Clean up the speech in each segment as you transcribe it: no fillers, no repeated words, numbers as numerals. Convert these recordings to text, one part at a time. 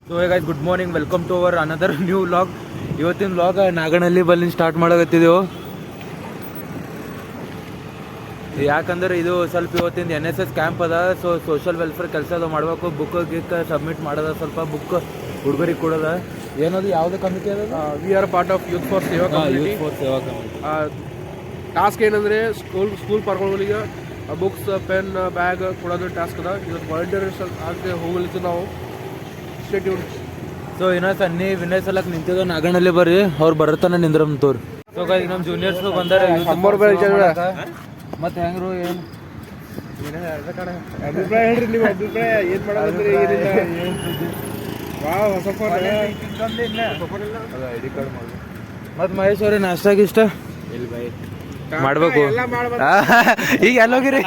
So guys good morning, welcome to our another new vlog. ಇವತ್ತಿನ vlog Naganahalli ಬಲ್ಲಿ start ಮಾಡಕತ್ತಿದ್ದೆವು. ಯಾಕಂದ್ರೆ ಇದು ಸ್ವಲ್ಪ ಇವತ್ತಿನ NSS ಕ್ಯಾಂಪ್ ಅದ. ಸೊ ಸೋಷಲ್ ವೆಲ್ಫೇರ್ ಕೆಲಸ ಅದು ಮಾಡಬೇಕು. ಬುಕ್ ಗಿಕ್ ಸಬ್ಮಿಟ್ ಮಾಡೋದ, ಸ್ವಲ್ಪ ಬುಕ್ ಹುಡುಗರಿಗೆ ಕೊಡೋದ. ಏನದು ಯಾವುದು ಕಮಿಟಿ ಅದ? We are part of youth for ಸೇವಾ ಕಮಿಟಿ. ಟಾಸ್ಕ್ ಏನಂದರೆ ಸ್ಕೂಲ್ ಪಾರ್ಗಳಿಗೆ ಬುಕ್ಸ್ ಪೆನ್ ಬ್ಯಾಗ್ ಕೊಡೋದು ಟಾಸ್ಕ್ ಅದ. ಇವತ್ತು ವಾಲಂಟಿಯರ್ಸ್ ಆಗದೆ ಹೋಗಲಿತ್ತು ನಾವು. ಸೊ ಇನ್ನೂ ಸನ್ನಿ ವಿನಯ್ ಸಲಕ್ ನಿಂತಿದ್ದು ನಾಗನಹಳ್ಳಿ ಬರ್ರಿ, ಅವ್ರು ಬರತ್ತಾನೆ ನಿಂದ್ರಮ್ ತೋರಿ. ಸೊ ಈಗ ನಮ್ಮ ಜೂನಿಯರ್ಸ್ ಬಂದಾರೆ. ಮತ್ತೆ ಹೆಂಗ್ರು ಏನು ಅಭಿಪ್ರಾಯ ಹೇಳ್ರಿ, ನೀವು ಅಭಿಪ್ರಾಯ ಏನು ಮಾಡೋದಂದ್ರೆ ಏನಿಲ್ಲ. ಹೊಸ ಫೋನ್ ಐಡಿ ಕಾರ್ಡ್ ಮಾಡಿ. ಮತ್ತು ಮಹೇಶ್ ಅವ್ರಿ ನಾಷ್ಟಾಗಿ ಇಷ್ಟ ಮಾಡ್ಬೇಕು. ಈಗ ಎಲ್ಲೋಗಿರಿ?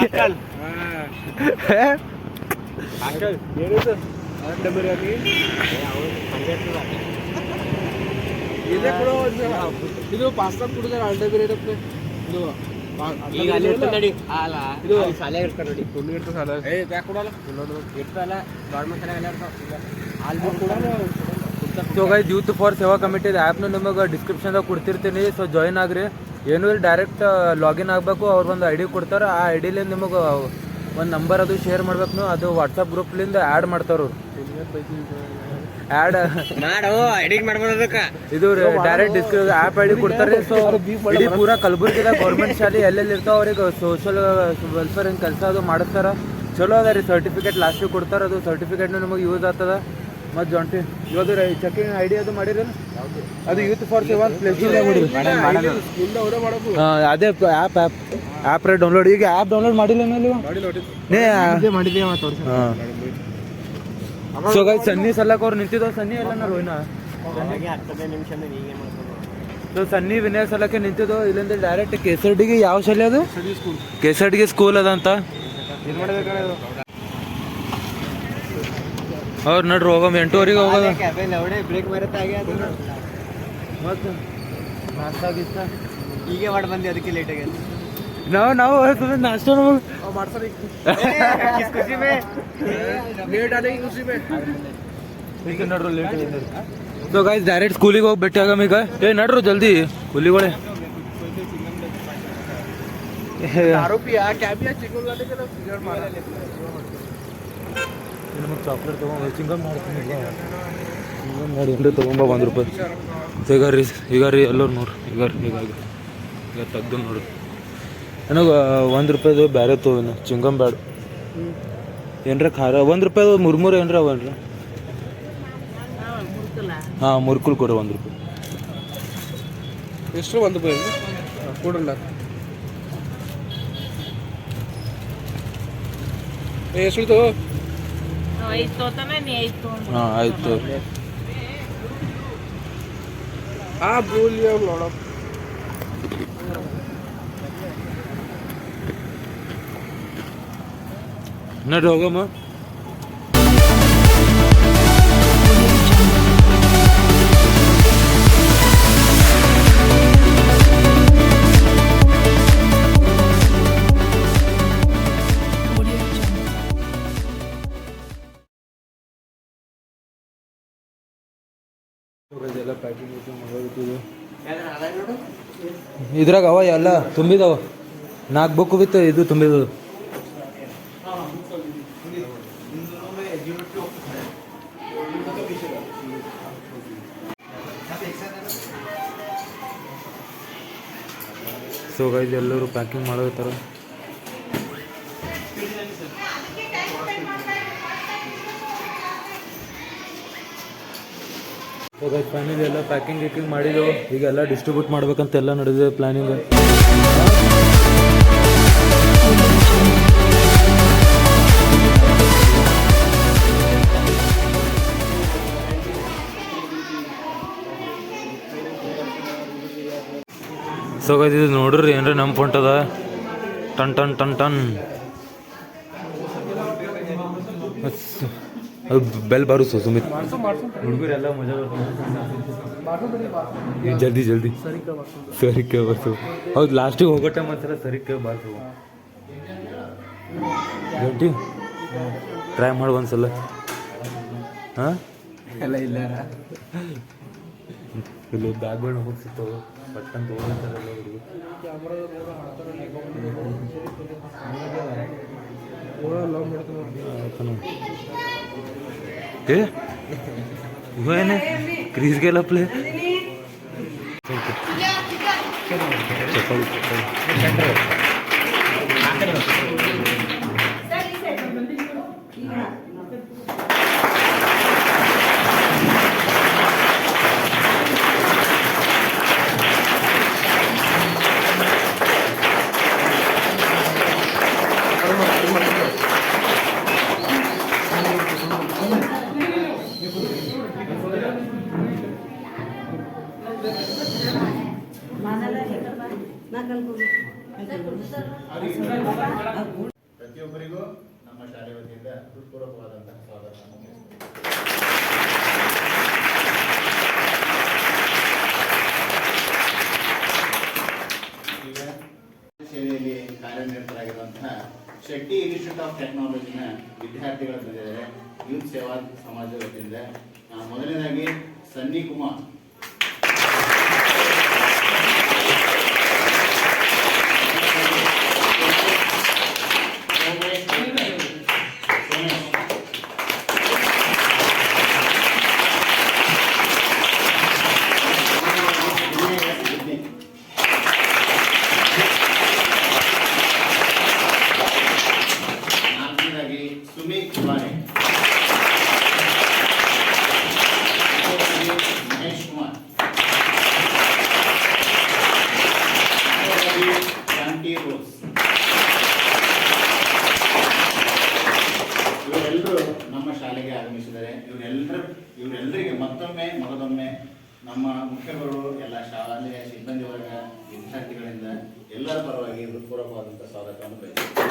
ಇದು ಪಾಸ್ತಾ ಕುಡಿದಾರೆ ಅಂಡೆ ಬೇರೆ ಇರುತ್ತೆ. ಇದು ಸೊ ಗೈಸ್ ಯೂತ್ ಫಾರ್ ಸೇವಾ ಕಮಿಟಿ ಆ್ಯಪ್ನ ನಿಮಗೆ ಡಿಸ್ಕ್ರಿಪ್ಷನ್ದಾಗ ಕೊಡ್ತಿರ್ತೀನಿ. ಸೊ ಜಾಯಿನ್ ಆಗ್ರಿ. ಏನೂ ಇಲ್ಲ, ಡೈರೆಕ್ಟ್ ಲಾಗಿನ್ ಆಗಬೇಕು. ಅವ್ರು ಒಂದು ಐಡಿ ಕೊಡ್ತಾರೆ. ಆ ಐಡಿಲಿ ನಿಮಗೆ ಒಂದು ನಂಬರ್ ಅದು ಶೇರ್ ಮಾಡ್ಬೇಕು. ನೀವು ಅದು ವಾಟ್ಸಪ್ ಗ್ರೂಪ್ಲಿಂದ ಆ್ಯಡ್ ಮಾಡ್ತಾರ. ಆ್ಯಡ್ ಇದು ಡೈರೆಕ್ಟ್ ಆ್ಯಪ್ ಐಡಿ ಕೊಡ್ತಾರೆ. ಸೊ ಇಡೀ ಪೂರಾ ಕಲಬುರ್ಗಿದಾಗ ಗೌರ್ಮೆಂಟ್ ಶಾಲೆ ಎಲ್ಲೆಲ್ಲಿ ಇರ್ತಾವೆ ಅವ್ರಿಗೆ ಸೋಷಲ್ ವೆಲ್ಫೇರ್ ಹಿಂಗೆ ಕೆಲಸ ಅದು ಮಾಡಿಸ್ತಾರೆ. ಚಲೋ ಅದ ರೀ. ಸರ್ಟಿಫಿಕೇಟ್ ಲಾಸ್ಟಿಗೆ ಕೊಡ್ತಾರೆ. ಅದು ಸರ್ಟಿಫಿಕೇಟ್ನ ನಿಮಗೆ ಯೂಸ್ ಆಗ್ತದ. ಮತ್ತು ಜಾಂಟಿ ಇವತ್ತು ಚೆಕಿಂಗ್ ಐಡಿ ಅದು ಮಾಡಿರಿ. ಅದು ಯೂತ್ ಫಾರ್ ಸೇವಾ ಪ್ಲೇಸ್ಟೋರ್ದಾಗ ಮಾಡಿರಿ. ಅದೇ ಆ್ಯಪ್ ಡೌನ್ಲೋಡ್. ಈಗ ಆ್ಯಪ್ ಡೌನ್ಲೋಡ್ ಮಾಡಿಲ್ಲ ನೀವು? ಹಾಂ. ಸೊ ಗೈಸ್ ಸನ್ನಿ ಸಲಕ್ ಅವ್ರು ನಿಂತಿದ್ದವು. ಸನ್ನಿ ಎಲ್ಲ ನಾ ರೋಹಿನ ಸೊ ಸನ್ನಿ ವಿನಯ್ ಸಲಕ್ಕೆ ನಿಂತಿದ್ದು. ಇಲ್ಲಿಂದ ಡೈರೆಕ್ಟ್ ಕೆಸರ್ಡಿಗೆ ಯಾವ ಶಾಲೆ ಅದು? ಕೆಸರ್ಡಿಗೆ ಸ್ಕೂಲ್ ಅದ ಅಂತ. ಅವ್ರು ನಡ್ರಿ ಹೋಗಮ್ಮ, 8:00 ಹೋಗೋದು. ಮತ್ತು ನಾಷ್ಟ ಆಗಿತ್ತ ಹೀಗೆ ಮಾಡಿ ಬಂದು ಅದಕ್ಕೆ ಲೇಟ್ ಆಗ್ಯದ. ನಾವು ನಾಷ್ಟ ಮಾಡ್ತಾರೆ. ನಡ್ರು ಲೇಟ್. ಸೊ ಗೈಸ್ ಡೈರೆಕ್ಟ್ ಸ್ಕೂಲಿಗೆ ಹೋಗಿ ಭೇಟಿ ಆಗಮ್ಮ ಈಗ. ನಡ್ರು ಜಲ್ದಿ ಹುಲಿಗಳೇ. ನಮಗೆ ಚಾಕ್ಲೇಟ್ ತೊಗೊಂಡು ಚಿಂಗಮ್ ಮಾಡ್ತೀನಿ. ಚಿಂಗಮ್ ಮಾಡಿ ಅಂದರೆ ತೊಗೊಂಬ ₹1. ಈಗ ರೀ ಎಲ್ಲರೂ ನೋಡ್ರಿ. ಈಗ ತೆಗ್ದು ನೋಡ್ರಿ. ನನಗೆ ₹1 ಬೇರೆ ತೊಗೊಂಡು ಚಿಂಗಮ್ ಬ್ಯಾಡ. ಏನರ ಖಾರ ₹1 ಮುರ್ಮುರು ಏನರ ಅವನ್ರಿ. ಹಾಂ ಮುರ್ಕುಲ್ ಕೊಡ್ರಿ ₹1. ಎಷ್ಟು ₹1 ಕೊಡಲ್ಲ. ಎಷ್ಟು? ಹಾಂ ಆಯಿತು. ನಡ್ರಿ ಹೋಗಮ್ಮ. ಇದ್ರಾಗ ಅವ ಎಲ್ಲ ತುಂಬಿದವ. 4 ಬುಕ್ ವಿತ್ ಇದು ತುಂಬಿದವು. ಸೊ ಗೈಸ್ ಎಲ್ಲರೂ ಪ್ಯಾಕಿಂಗ್ ಮಾಡೋತಾರ. ಸೊ ಗೈಸ್ ಫೈನಲಿ ಎಲ್ಲ ಪ್ಯಾಕಿಂಗ್ ಮಾಡಿದೆವು. ಈಗ ಎಲ್ಲ ಡಿಸ್ಟ್ರಿಬ್ಯೂಟ್ ಮಾಡ್ಬೇಕಂತ ಎಲ್ಲ ನಡೆದಿದೆ ಪ್ಲಾನಿಂಗ್. ಸೊ ಗೈಸ್ ಇದು ನೋಡ್ರಿ ಏನ್ರಿ ನಮ್ಮ ಹೊಂಟದ. ಟನ್ ಟನ್ ಟನ್ ಟನ್ ಬೆಲ್ ಬಾರಿಸು ಸುಮಿತ್. ಹುಡುಗರೆಲ್ಲ ಮಜಾ ಬರ್ತದೆ. ಜಲ್ದಿ ಸರಿ ಕೇಳಿ ಬರ್ಸು. ಹೌದು ಲಾಸ್ಟಿಗೆ ಹೋಗೋ ಟೈಮ್ ಒಂದ್ಸಲ ಸರಿ ಕೇಳಿ ಬಾರಿಸು. ಜಲ್ದಿ ಟ್ರೈ ಮಾಡಿ ಒಂದ್ಸಲ. ಹಾಂ ಎಲ್ಲ ಇಲ್ಲಾರ ಇಲ್ಲಿ ಬ್ಯಾಗ್ಗಳು ನಮಗೆ ಸಿಗ್ತವೆ ಪಟ್ಟಂತ ತೊಗೊಳ್ತಾರಲ್ಲ ಇವೇನೆ ಕ್ರೀಸ್ಗೆಲ್ಲ ಪ್ಲೇ ಪ್ರತಿಯೊಬ್ಬರಿಗೂ ನಮ್ಮ ಶಾಲೆ ವತಿಯಿಂದ ಹೃತ್ಪೂರ್ವಕವಾದಂತಹ ಸ್ವಾಗತ. ಈಗ ಸೇವೆಯಲ್ಲಿ ಕಾರ್ಯನಿರತರಾಗಿರುವಂತಹ ಶೆಟ್ಟಿ ಇನ್ಸ್ಟಿಟ್ಯೂಟ್ ಆಫ್ ಟೆಕ್ನಾಲಜಿನ ವಿದ್ಯಾರ್ಥಿಗಳು ಬಂದಿದ್ದಾರೆ ಯೂತ್ ಸೇವಾ ಸಮಾಜದ ವತಿಯಿಂದ. ಮೊದಲನೇದಾಗಿ ಸನ್ನಿ ಕುಮಾರ್, ಸುಮಿತ್ ಕುಮಾರ್, ಮಹೇಶ್ ಕುಮಾರ್, ಶಾಂತಿ ರೋಸ್. ಇವರೆಲ್ಲರೂ ನಮ್ಮ ಶಾಲೆಗೆ ಆಗಮಿಸಿದ್ದಾರೆ. ಇವರೆಲ್ಲರಿಗೆ ಮಗದೊಮ್ಮೆ ನಮ್ಮ ಮುಖ್ಯಗಳು, ಎಲ್ಲ ಶಾಲೆಯ ಸಿಬ್ಬಂದಿ ವರ್ಗ, ವಿದ್ಯಾರ್ಥಿಗಳಿಂದ ಎಲ್ಲರ ಪರವಾಗಿ ಹೃತ್ಪೂರ್ವಕವಾದಂಥ ಸ್ವಾಗತವನ್ನು ಬಯಸುತ್ತೇನೆ.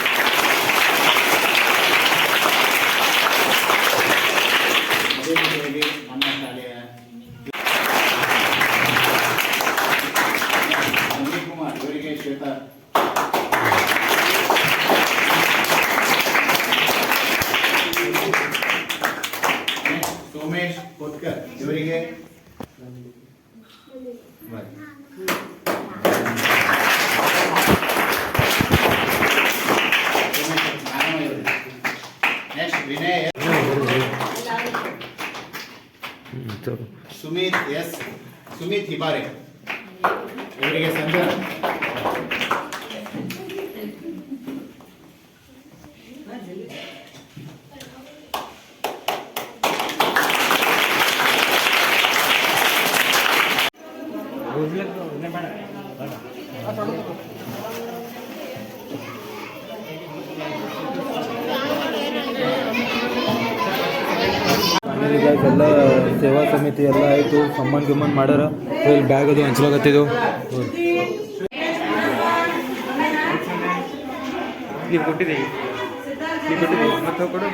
ಅದೇ ರೀತಿಯಾಗಿ ನಮ್ಮ ಶಾಲೆಯ ಸಂಜೀವ್ ಕುಮಾರ್, ಇವರಿಗೆ ಶ್ವೇತಾ, ಸೋಮೇಶ್ ಕೋತ್ಕರ್, ಇವರಿಗೆ ವಿನಯ್, ಸುಮಿತ್ ಹಿಬಾರೆ, ಇವರಿಗೆ ಸಂಜನಾ, ಎಲ್ಲ ಸೇವಾ ಸಮಿತಿ ಎಲ್ಲ ಆಯಿತು, ಸಮ್ಮನ್ ಮಾಡ್ಯಾರ. ಇಲ್ಲಿ ಬ್ಯಾಗ್ ಅದು ಹಂಚ್ಲಾಗತ್ತಿದ್ದು ನೀವು ಕೊಟ್ಟಿದ್ದೀವಿ ಮತ್ತೆ ಕೊಡು.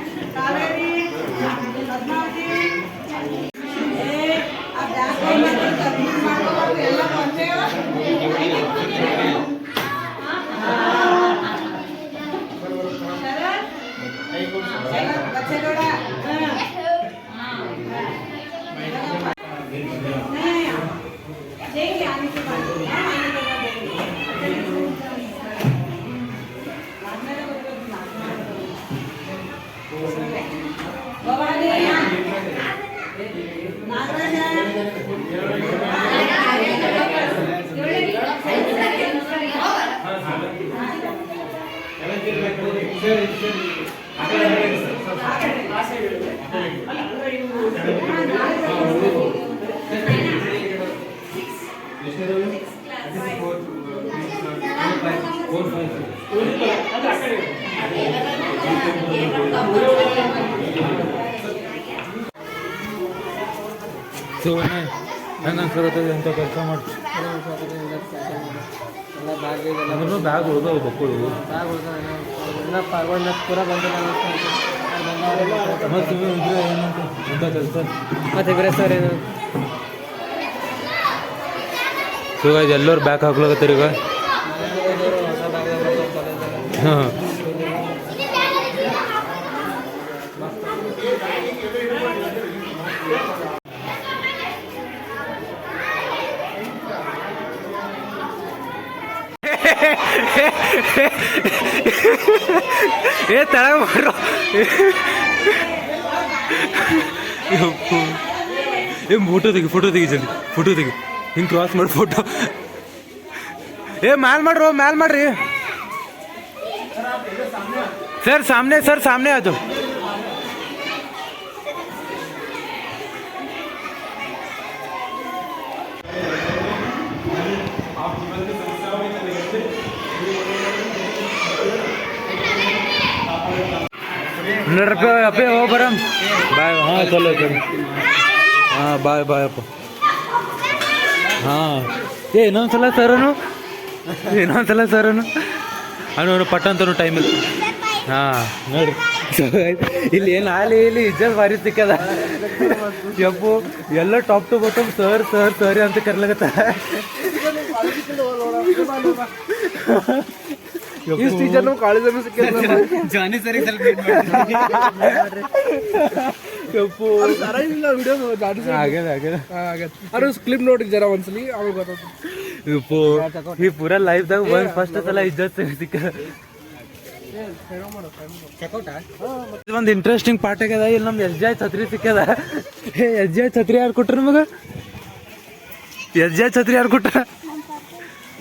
ಹೆಂಗೆ ಅನ್ಸೋತ್ತದೆ ಅಂತ ಕೆಲಸ ಮಾಡ್ತೀವಿ. ಎಲ್ಲ ಬ್ಯಾಗ್ ಉಳಿದವು ಮಕ್ಕಳು ಎಲ್ಲ ಪಾರ್ಗೊಂಡು ಪೂರ ಬಂದಿಲ್ಲ ಮತ್ತು ಏನಂತ ಎಂಥ ಕೆಲಸ ಮತ್ತು ಇಬ್ಬರೇ ಸರ್ ಏನು ಇವಾಗ ಎಲ್ಲರೂ ಬ್ಯಾಗ್ ಹಾಕ್ಲಾಗತ್ತಾರೆ ಈಗ. ಹಾಂ ಏ ತಳಗ ಮಾಡ್ರು ಏ ಫೋಟೋ ತೆಗಿ ಜಲ್ದಿ ಫೋಟೋ ತೆಗಿ ಹಿಂಗೆ ಕ್ರಾಸ್ ಮಾಡಿ ಫೋಟೋ ಏ ಮ್ಯಾಲ್ ಮಾಡ್ರಿ सर सामने आ जाओ रुपये हो बरम बाय हाँ चलो हाँ बाय अप्ಪ ಹಾಂ ಇನ್ನೊಂದ್ಸಲ ಸರನು ಅವನು ಪಟ್ಟಂತನು ಟೈಮಲ್ಲಿ ಹಾಂ ನೋಡಿ ಇಲ್ಲಿ ಏನು ಆಲಿ ಇಲ್ಲಿ ಇಜ್ಜತ್ ಭಾರಿ ಸಿಕ್ಕದ ಯಪ್ಪು ಎಲ್ಲ ಟಾಪ್ ಟು ಬಾಟಮ್ ಸರ್ ಅಂತ ಕರ್ಲಾಗತ್ತ ಇಷ್ಟು ಟೀಚರ್ ನಾವು ಕಾಲೇಜಲ್ಲಿ ಸಿಕ್ಕಿಲ್ಲ ಜಾನಿ ಸರಿ ಯಪ್ಪು ವಿಡಿಯೋ ಆಗ್ಯದ ಅದು ಕ್ಲಿಪ್ ನೋಡಿ ಜರ ಒಂದ್ಸಲಿ ಅವಾಗ ಗೊತ್ತಾಗ್ತದೆ ಯಪ್ಪು ಈ ಪೂರಾ ಲೈಫ್ದಾಗ ಒಂದು ಫಸ್ಟ್ ಸಲ ಇಜ್ಜತ್ ಸಿಕ್ಕ ಒಂದು ಇಂಟ್ರೆಸ್ಟಿಂಗ್ ಪಾರ್ಟ್ ಆಗ್ಯದ ಇಲ್ಲಿ ನಮ್ಗೆ SJ ಛತ್ರಿ ಸಿಕ್ಕದ SJ ಛತ್ರಿ ಯಾರು ಕೊಟ್ರ ನಮಗ SJ ಛತ್ರಿ ಯಾರು ಕೊಟ್ರ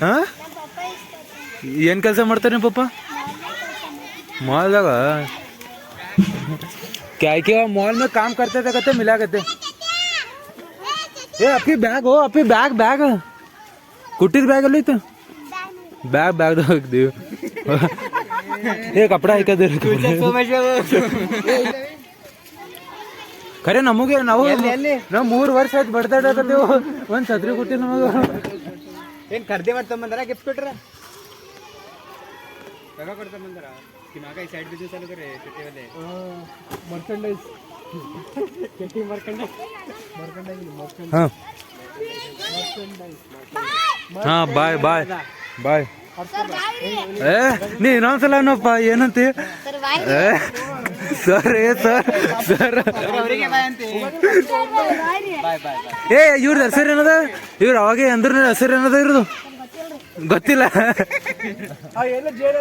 ಹಾಂ ಏನು ಕೆಲಸ ಮಾಡ್ತಾರೆ ನಿಮ್ಮ ಪಪ್ಪ मॉल क्या मॉल में काम करते थे कहते मिला करते ए आपकी बैग हो आपकी बैग कुटीर बैग अल्ली तो बैग दे ए कपड़ा है क्या दे ಖರೆ ನಮಗೆ ನಾವು 3 ವರ್ಷ ಆಯ್ತು ಬಡ್ತಾ ಇಡಕತ್ತೇವು ಒಂದು ಛತ್ರಿ ಕೊಟ್ಟಿ ನಮಗೆ ಏನು ಖರೀದಿ ಮಾಡ್ಕೊಂಬಂದಾರ ಗಿಫ್ಟ್ ಕೊಟ್ರ ಕೊಡ್ಕೊಂಬಂದಾರ ದಿಮಾಗ ಈ ಸೈಡ್ ಬಿಸ್ನೆಸ್ ಅಲ್ಲದ್ರೆ ಸಿಟಿಯಲ್ಲಿ ಮರ್ಕಂಡೈಸ್ ಹಾಂ ಬಾಯ್ ಏ ನೀ ಇನ್ನೊಂದ್ಸಲನಪ್ಪ ಏನಂತಿ ಸರ್ ಏ ಇವ್ರದ್ದು ಹೆಸರು ಏನದ ಇವ್ರು ಅವಾಗೆ ಅಂದ್ರ ಹೆಸರು ಏನದ ಇವ್ರದು ಗೊತ್ತಿಲ್ಲ ಎಲ್ಲ ಜೇಡ